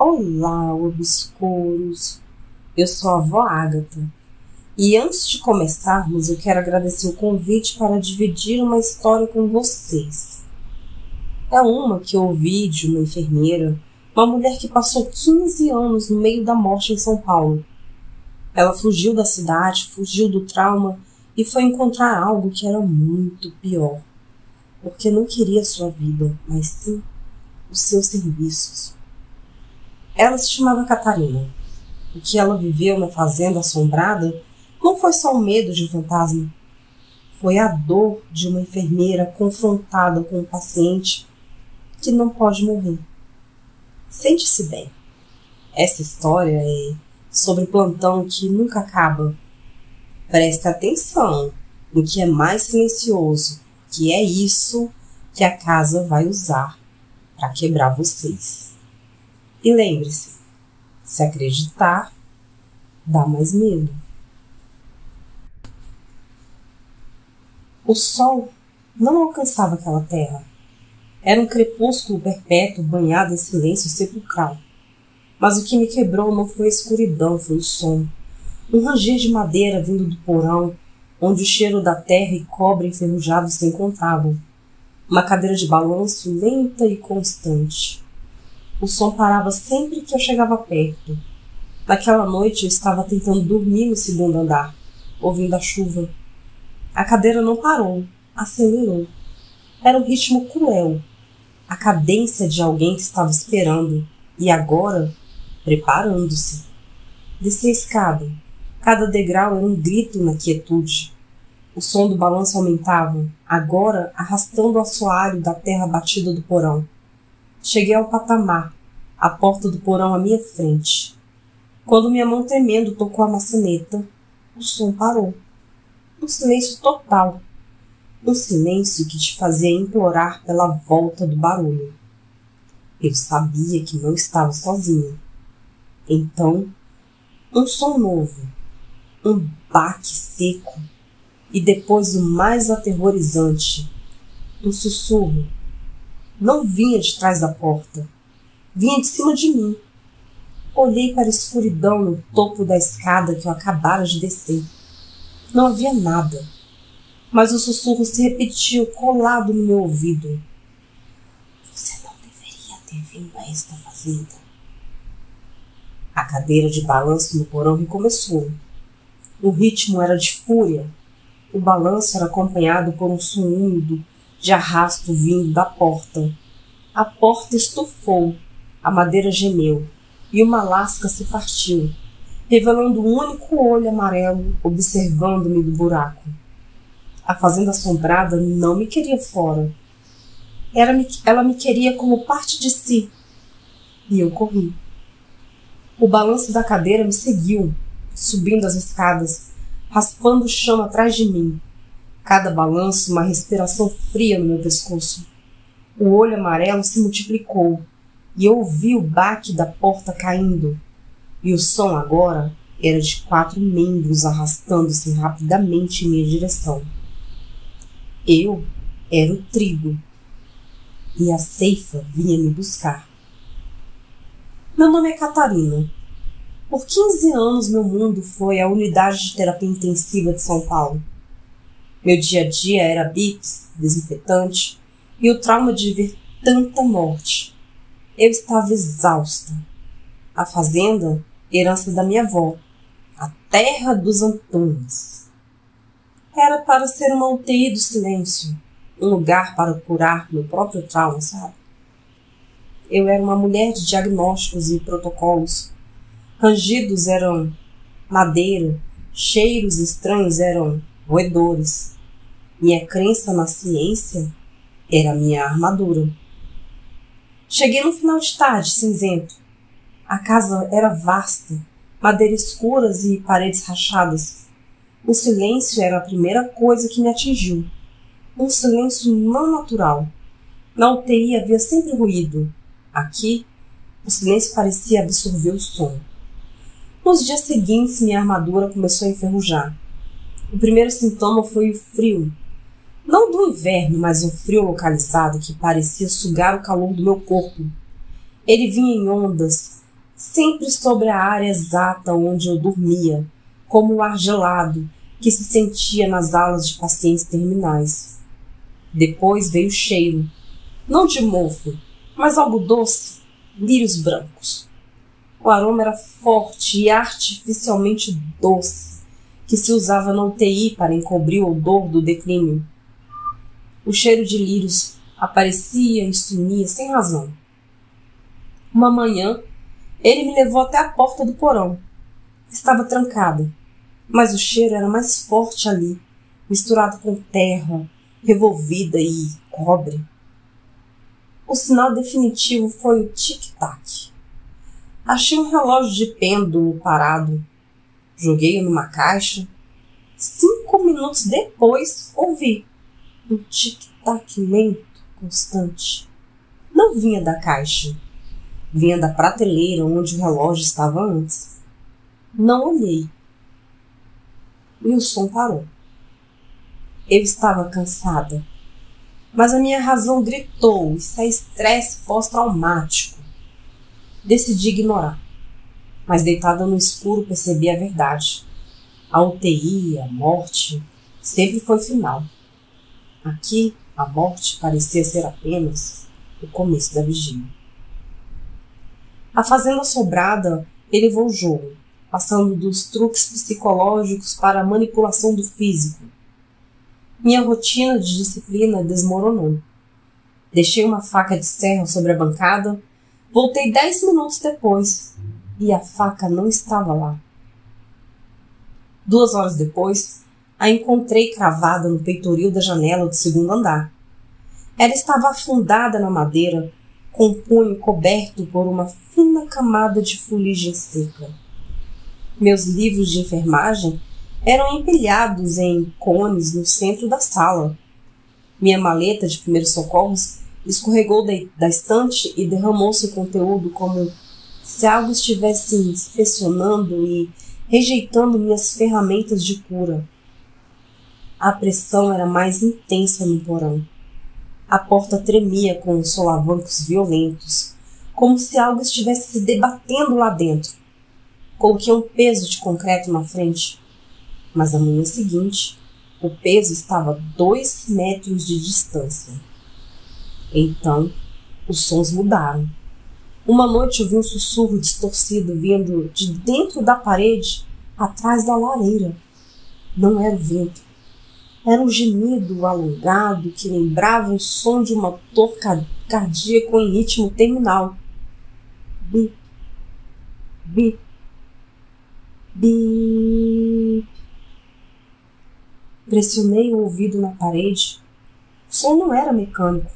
Olá, obscuros! Eu sou a avó Ágata e antes de começarmos eu quero agradecer o convite para dividir uma história com vocês. É uma que eu ouvi de uma enfermeira, uma mulher que passou 15 anos no meio da morte em São Paulo. Ela fugiu da cidade, fugiu do trauma e foi encontrar algo que era muito pior, porque não queria sua vida, mas sim os seus serviços. Ela se chamava Catarina. O que ela viveu na fazenda assombrada não foi só o medo de um fantasma. Foi a dor de uma enfermeira confrontada com um paciente que não pode morrer. Sente-se bem. Essa história é sobre plantão que nunca acaba. Preste atenção no que é mais silencioso, que é isso que a casa vai usar para quebrar vocês. E lembre-se, se acreditar, dá mais medo. O sol não alcançava aquela terra. Era um crepúsculo perpétuo banhado em silêncio sepulcral. Mas o que me quebrou não foi a escuridão, foi o som. Um ranger de madeira vindo do porão, onde o cheiro da terra e cobre enferrujado se encontravam. Uma cadeira de balanço lenta e constante. O som parava sempre que eu chegava perto. Naquela noite eu estava tentando dormir no segundo andar, ouvindo a chuva. A cadeira não parou, acelerou. Era um ritmo cruel, a cadência de alguém que estava esperando e agora preparando-se. Desci a escada. Cada degrau era um grito na quietude. O som do balanço aumentava, agora arrastando o assoalho da terra batida do porão. Cheguei ao patamar, a porta do porão à minha frente. Quando minha mão tremendo tocou a maçaneta, o som parou. Um silêncio total. Um silêncio que te fazia implorar pela volta do barulho. Eu sabia que não estava sozinha. Então, um som novo, um baque seco, e depois o mais aterrorizante, um sussurro. Não vinha de trás da porta, vinha de cima de mim. Olhei para a escuridão no topo da escada que eu acabara de descer. Não havia nada, mas o sussurro se repetiu colado no meu ouvido. Você não deveria ter vindo a esta fazenda. A cadeira de balanço no porão recomeçou. O ritmo era de fúria. O balanço era acompanhado por um som úmido de arrasto vindo da porta. A porta estufou, a madeira gemeu e uma lasca se partiu, revelando um único olho amarelo observando-me do buraco. A fazenda assombrada não me queria fora. Ela me queria como parte de si. E eu corri. O balanço da cadeira me seguiu, subindo as escadas, raspando o chão atrás de mim. Cada balanço, uma respiração fria no meu pescoço. O olho amarelo se multiplicou e eu ouvi o baque da porta caindo. E o som agora era de 4 membros arrastando-se rapidamente em minha direção. Eu era o trigo e a ceifa vinha me buscar. Meu nome é Catarina. Por 15 anos meu mundo foi a unidade de terapia intensiva de São Paulo. Meu dia a dia era bits, desinfetante e o trauma de ver tanta morte. Eu estava exausta. A fazenda, herança da minha avó, a terra dos Antônios. Era para ser uma UTI do silêncio, um lugar para curar meu próprio trauma, sabe? Eu era uma mulher de diagnósticos e protocolos. Rangidos eram madeira, cheiros estranhos eram roedores. Minha crença na ciência era minha armadura. Cheguei no final de tarde, cinzento. A casa era vasta, madeiras escuras e paredes rachadas. O silêncio era a primeira coisa que me atingiu. Um silêncio não natural. Na UTI havia sempre ruído. Aqui, o silêncio parecia absorver o som. Nos dias seguintes, minha armadura começou a enferrujar. O primeiro sintoma foi o frio. Não do inverno, mas um frio localizado que parecia sugar o calor do meu corpo. Ele vinha em ondas, sempre sobre a área exata onde eu dormia, como o ar gelado que se sentia nas alas de pacientes terminais. Depois veio o cheiro, não de mofo, mas algo doce, lírios brancos. O aroma era forte e artificialmente doce, que se usava na UTI para encobrir o odor do declínio. O cheiro de lírios aparecia e sumia sem razão. Uma manhã, ele me levou até a porta do porão. Estava trancada, mas o cheiro era mais forte ali, misturado com terra, revolvida e cobre. O sinal definitivo foi o tic-tac. Achei um relógio de pêndulo parado. Joguei-o numa caixa. 5 minutos depois, ouvi um tic-tac lento, constante. Não vinha da caixa. Vinha da prateleira onde o relógio estava antes. Não olhei. E o som parou. Eu estava cansada, mas a minha razão gritou: isso é estresse pós-traumático. Decidi ignorar, mas deitada no escuro percebi a verdade. A UTI, a morte, sempre foi final. Aqui, a morte parecia ser apenas o começo da vigília. A fazenda assombrada elevou o jogo, passando dos truques psicológicos para a manipulação do físico. Minha rotina de disciplina desmoronou. Deixei uma faca de serra sobre a bancada, voltei 10 minutos depois e a faca não estava lá. 2 horas depois, a encontrei cravada no peitoril da janela do segundo andar. Ela estava afundada na madeira, com o punho coberto por uma fina camada de fuligem seca. Meus livros de enfermagem eram empilhados em cones no centro da sala. Minha maleta de primeiros socorros escorregou da estante e derramou seu conteúdo como se algo estivesse inspecionando e rejeitando minhas ferramentas de cura. A pressão era mais intensa no porão. A porta tremia com solavancos violentos, como se algo estivesse se debatendo lá dentro. Coloquei um peso de concreto na frente, mas na manhã seguinte, o peso estava a 2 metros de distância. Então, os sons mudaram. Uma noite ouvi um sussurro distorcido vindo de dentro da parede, atrás da lareira. Não era o vento. Era um gemido alongado que lembrava o som de uma dor cardíaca em ritmo terminal. Bip, bip, bip. Pressionei o ouvido na parede. O som não era mecânico.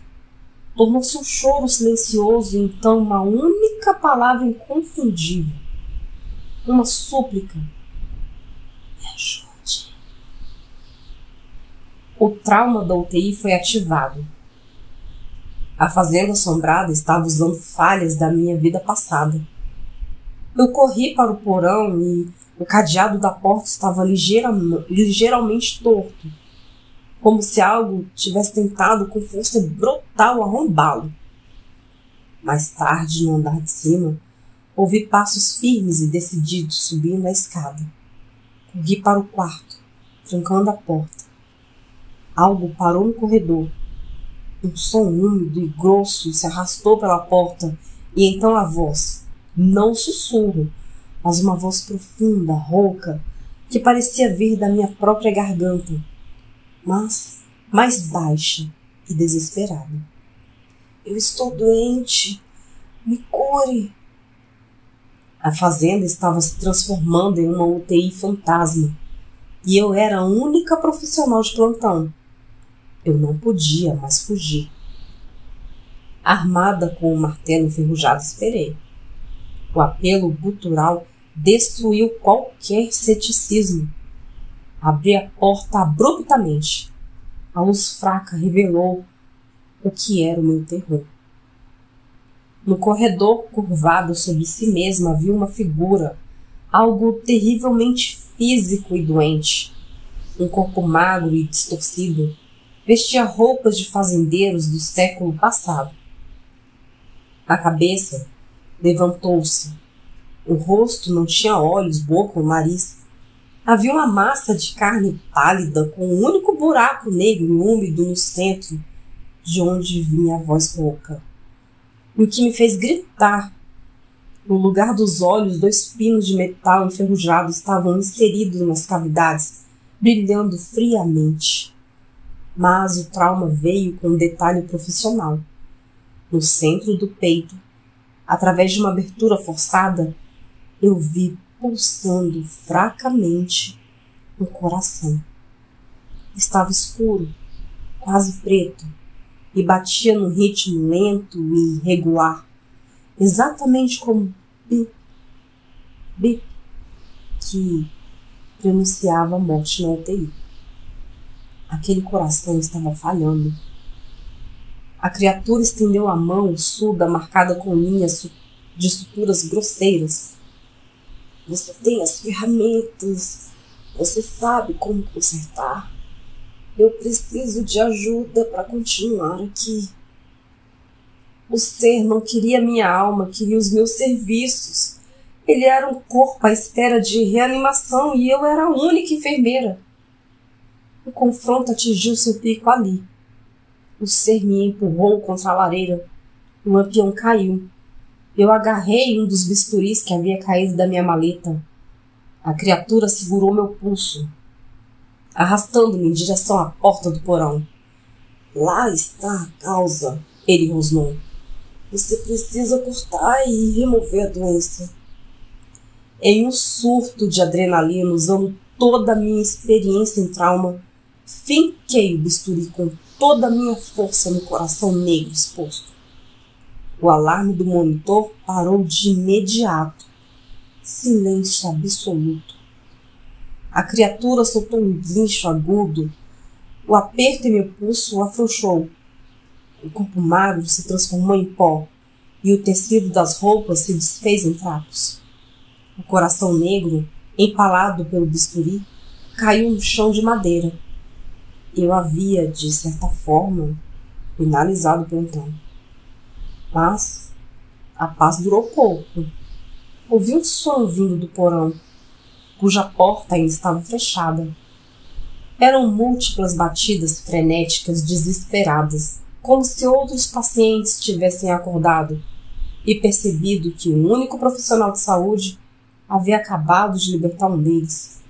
Tornou-se um choro silencioso e então uma única palavra inconfundível. Uma súplica. Me ajude. O trauma da UTI foi ativado. A fazenda assombrada estava usando falhas da minha vida passada. Eu corri para o porão e o cadeado da porta estava ligeiramente torto, como se algo tivesse tentado com força brutal arrombá-lo. Mais tarde, no andar de cima, ouvi passos firmes e decididos subindo a escada. Corri para o quarto, trancando a porta. Algo parou no corredor. Um som úmido e grosso se arrastou pela porta e então a voz, não sussurro, mas uma voz profunda, rouca, que parecia vir da minha própria garganta, mas mais baixa e desesperada. Eu estou doente. Me cure. A fazenda estava se transformando em uma UTI fantasma e eu era a única profissional de plantão. Eu não podia mais fugir. Armada com o martelo enferrujado, esperei. O apelo gutural destruiu qualquer ceticismo. Abri a porta abruptamente. A luz fraca revelou o que era o meu terror. No corredor, curvado sobre si mesmo, havia uma figura, algo terrivelmente físico e doente. Um corpo magro e distorcido. Vestia roupas de fazendeiros do século passado. A cabeça levantou-se, O rosto não tinha olhos, boca ou nariz. Havia uma massa de carne pálida com um único buraco negro e úmido no centro, de onde vinha a voz rouca. E o que me fez gritar, no lugar dos olhos, 2 pinos de metal enferrujado estavam inseridos nas cavidades, brilhando friamente. Mas o trauma veio com um detalhe profissional. No centro do peito, através de uma abertura forçada, eu vi pulsando fracamente um coração. Estava escuro, quase preto, e batia num ritmo lento e irregular, exatamente como bip, bip, que pronunciava a morte na UTI. Aquele coração estava falhando. A criatura estendeu a mão surda marcada com linhas de suturas grosseiras. Você tem as ferramentas. Você sabe como consertar. Eu preciso de ajuda para continuar aqui. O ser não queria minha alma, queria os meus serviços. Ele era um corpo à espera de reanimação e eu era a única enfermeira. O confronto atingiu seu pico ali. O ser me empurrou contra a lareira. O lampião caiu. Eu agarrei um dos bisturis que havia caído da minha maleta. A criatura segurou meu pulso, arrastando-me em direção à porta do porão. Lá está a causa, ele rosnou. Você precisa cortar e remover a doença. Em um surto de adrenalina, usando toda a minha experiência em trauma, finquei o bisturi com toda a minha força no coração negro exposto. O alarme do monitor parou de imediato. Silêncio absoluto. A criatura soltou um guincho agudo. O aperto em meu pulso afrouxou. O corpo magro se transformou em pó e o tecido das roupas se desfez em trapos. O coração negro, empalado pelo bisturi, caiu no chão de madeira. Eu havia, de certa forma, finalizado o plantão. Mas a paz durou pouco. Ouvi um som vindo do porão, cuja porta ainda estava fechada. Eram múltiplas batidas frenéticas, desesperadas, como se outros pacientes tivessem acordado e percebido que um único profissional de saúde havia acabado de libertar um deles.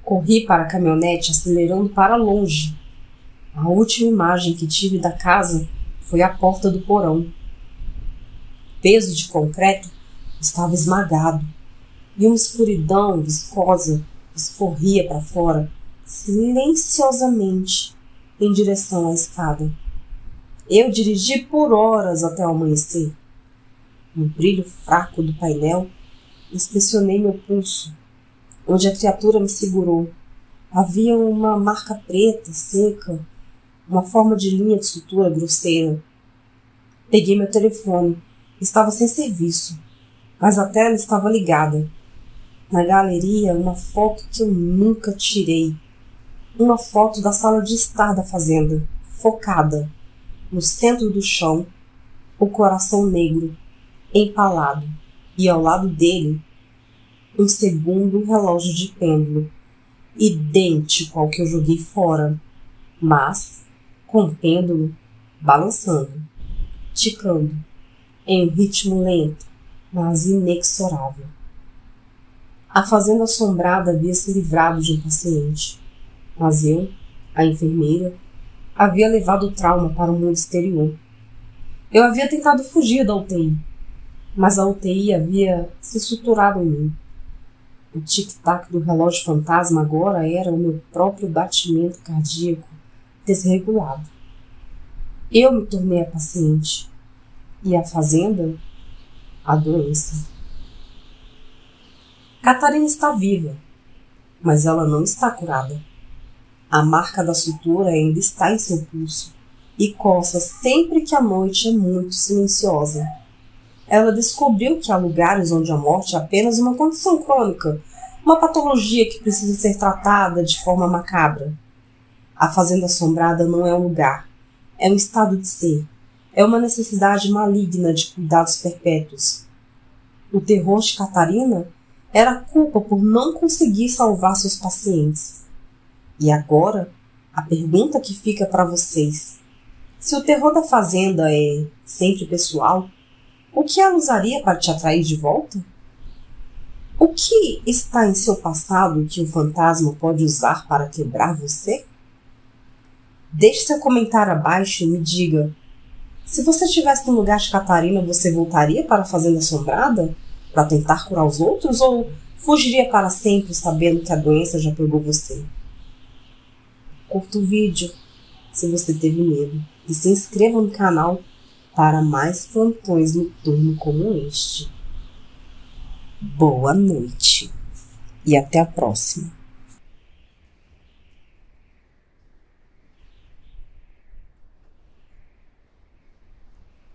Corri para a caminhonete, acelerando para longe. A última imagem que tive da casa foi a porta do porão. O peso de concreto estava esmagado e uma escuridão viscosa escorria para fora, silenciosamente, em direção à escada. Eu dirigi por horas até o amanhecer. No brilho fraco do painel, inspecionei meu pulso, onde a criatura me segurou. Havia uma marca preta, seca, uma forma de linha de sutura grosseira. Peguei meu telefone. Estava sem serviço, mas a tela estava ligada. Na galeria, uma foto que eu nunca tirei. Uma foto da sala de estar da fazenda, focada. No centro do chão, o coração negro, empalado, e ao lado dele, um segundo relógio de pêndulo, idêntico ao que eu joguei fora, mas com o pêndulo balançando, ticando, em um ritmo lento, mas inexorável. A fazenda assombrada havia se livrado de um paciente, mas eu, a enfermeira, havia levado o trauma para o mundo exterior. Eu havia tentado fugir da UTI, mas a UTI havia se suturado em mim. O tic-tac do relógio fantasma agora era o meu próprio batimento cardíaco desregulado. Eu me tornei a paciente e a fazenda, a doença. Catarina está viva, mas ela não está curada. A marca da sutura ainda está em seu pulso e coça sempre que a noite é muito silenciosa. Ela descobriu que há lugares onde a morte é apenas uma condição crônica, uma patologia que precisa ser tratada de forma macabra. A fazenda assombrada não é um lugar, é um estado de ser, é uma necessidade maligna de cuidados perpétuos. O terror de Catarina era a culpa por não conseguir salvar seus pacientes. E agora, a pergunta que fica para vocês: se o terror da fazenda é sempre pessoal, o que ela usaria para te atrair de volta? O que está em seu passado que o fantasma pode usar para quebrar você? Deixe seu comentário abaixo e me diga: se você estivesse no lugar de Catarina, você voltaria para a fazenda assombrada para tentar curar os outros, ou fugiria para sempre sabendo que a doença já pegou você? Curta o vídeo se você teve medo e se inscreva no canal para mais plantões noturnos como este. Boa noite e até a próxima.